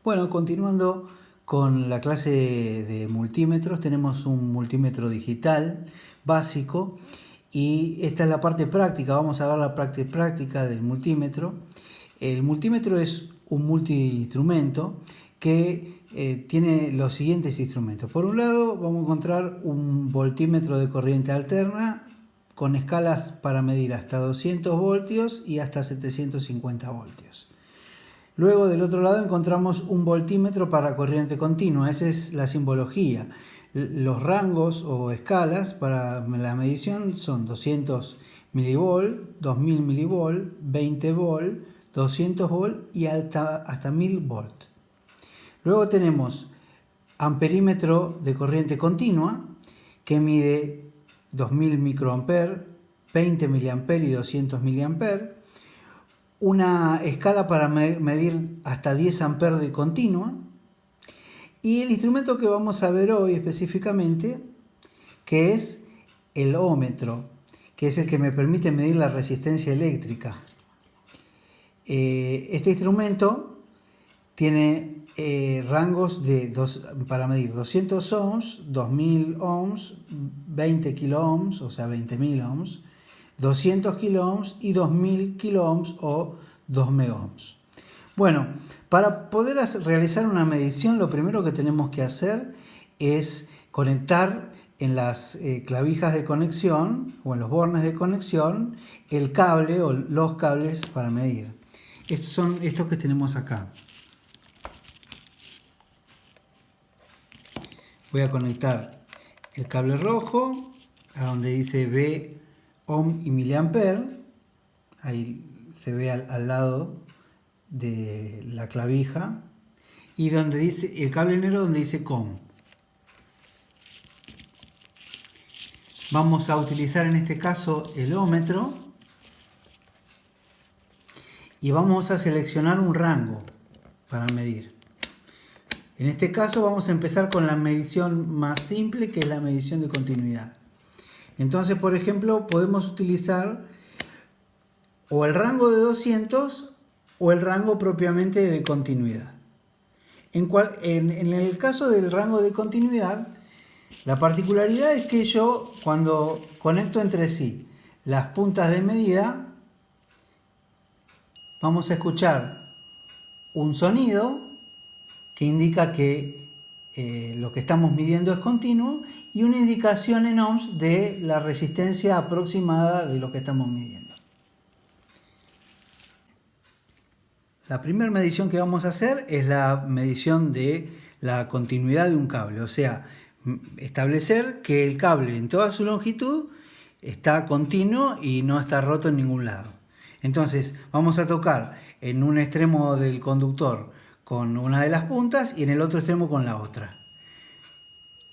Bueno, continuando con la clase de multímetros, tenemos un multímetro digital básico y esta es la parte práctica. Vamos a ver la parte práctica del multímetro. El multímetro es un multiinstrumento que tiene los siguientes instrumentos. Por un lado vamos a encontrar un voltímetro de corriente alterna con escalas para medir hasta 200 voltios y hasta 750 voltios. Luego del otro lado encontramos un voltímetro para corriente continua, esa es la simbología. Los rangos o escalas para la medición son 200 milivolt, 2000 milivolt, 20 volt, 200 volt y hasta 1000 volt. Luego tenemos amperímetro de corriente continua que mide 2000 microamperes, 20 miliamperes y 200 miliamperes. Una escala para medir hasta 10 amperes de continua y el instrumento que vamos a ver hoy específicamente, que es el ómetro, que es el que me permite medir la resistencia eléctrica. Este instrumento tiene rangos para medir 200 ohms, 2000 ohms, 20 kilo ohms, o sea 20.000 ohms, 200 kilo ohms y 2000 kilo ohms o 2 megohms. Bueno, para poder realizar una medición, lo primero que tenemos que hacer es conectar en las clavijas de conexión o en los bornes de conexión el cable o los cables para medir. Estos son estos que tenemos acá. Voy a conectar el cable rojo a donde dice V ohm y miliamper, ahí se ve al lado de la clavija, y donde dice el cable negro donde dice com. Vamos a utilizar en este caso el ómetro y vamos a seleccionar un rango para medir. En este caso vamos a empezar con la medición más simple, que es la medición de continuidad. Entonces, por ejemplo, podemos utilizar o el rango de 200 o el rango propiamente de continuidad. En el caso del rango de continuidad, la particularidad es que yo, cuando conecto entre sí las puntas de medida, vamos a escuchar un sonido que indica que lo que estamos midiendo es continuo y una indicación en ohms de la resistencia aproximada de lo que estamos midiendo. La primera medición que vamos a hacer es la medición de la continuidad de un cable, o sea, establecer que el cable en toda su longitud está continuo y no está roto en ningún lado. Entonces vamos a tocar en un extremo del conductor con una de las puntas y en el otro extremo con la otra.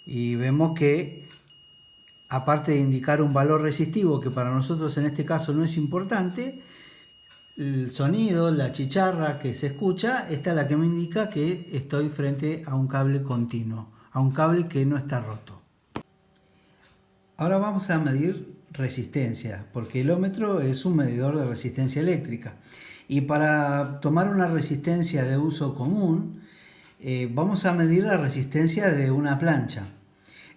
Y vemos que, aparte de indicar un valor resistivo que para nosotros en este caso no es importante, el sonido, la chicharra que se escucha, esta es la que me indica que estoy frente a un cable continuo, a un cable que no está roto. Ahora vamos a medir resistencia, porque el ómetro es un medidor de resistencia eléctrica. Y para tomar una resistencia de uso común, vamos a medir la resistencia de una plancha.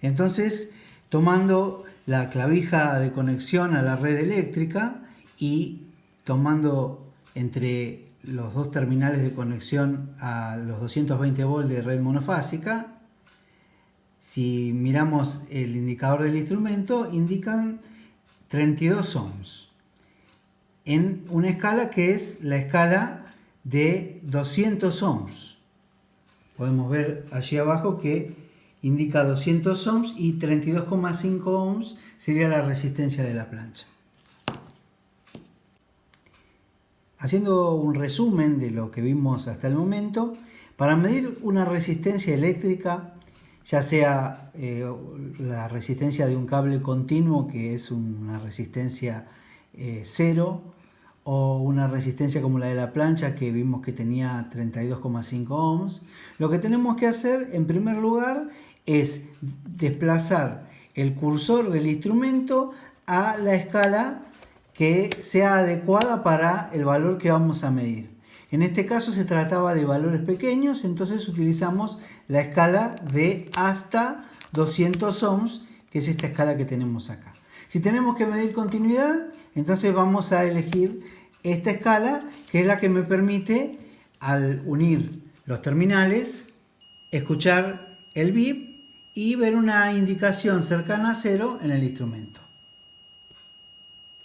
Entonces, tomando la clavija de conexión a la red eléctrica y tomando entre los dos terminales de conexión a los 220 volts de red monofásica, si miramos el indicador del instrumento, indican 32 ohms. En una escala que es la escala de 200 ohms. Podemos ver allí abajo que indica 200 ohms y 32,5 ohms sería la resistencia de la plancha. Haciendo un resumen de lo que vimos hasta el momento, para medir una resistencia eléctrica, ya sea la resistencia de un cable continuo, que es una resistencia 0, o una resistencia como la de la plancha que vimos que tenía 32,5 ohms, lo que tenemos que hacer en primer lugar es desplazar el cursor del instrumento a la escala que sea adecuada para el valor que vamos a medir. En este caso se trataba de valores pequeños, entonces utilizamos la escala de hasta 200 ohms, que es esta escala que tenemos acá. Si tenemos que medir continuidad, entonces vamos a elegir esta escala, que es la que me permite, al unir los terminales, escuchar el bip y ver una indicación cercana a 0 en el instrumento.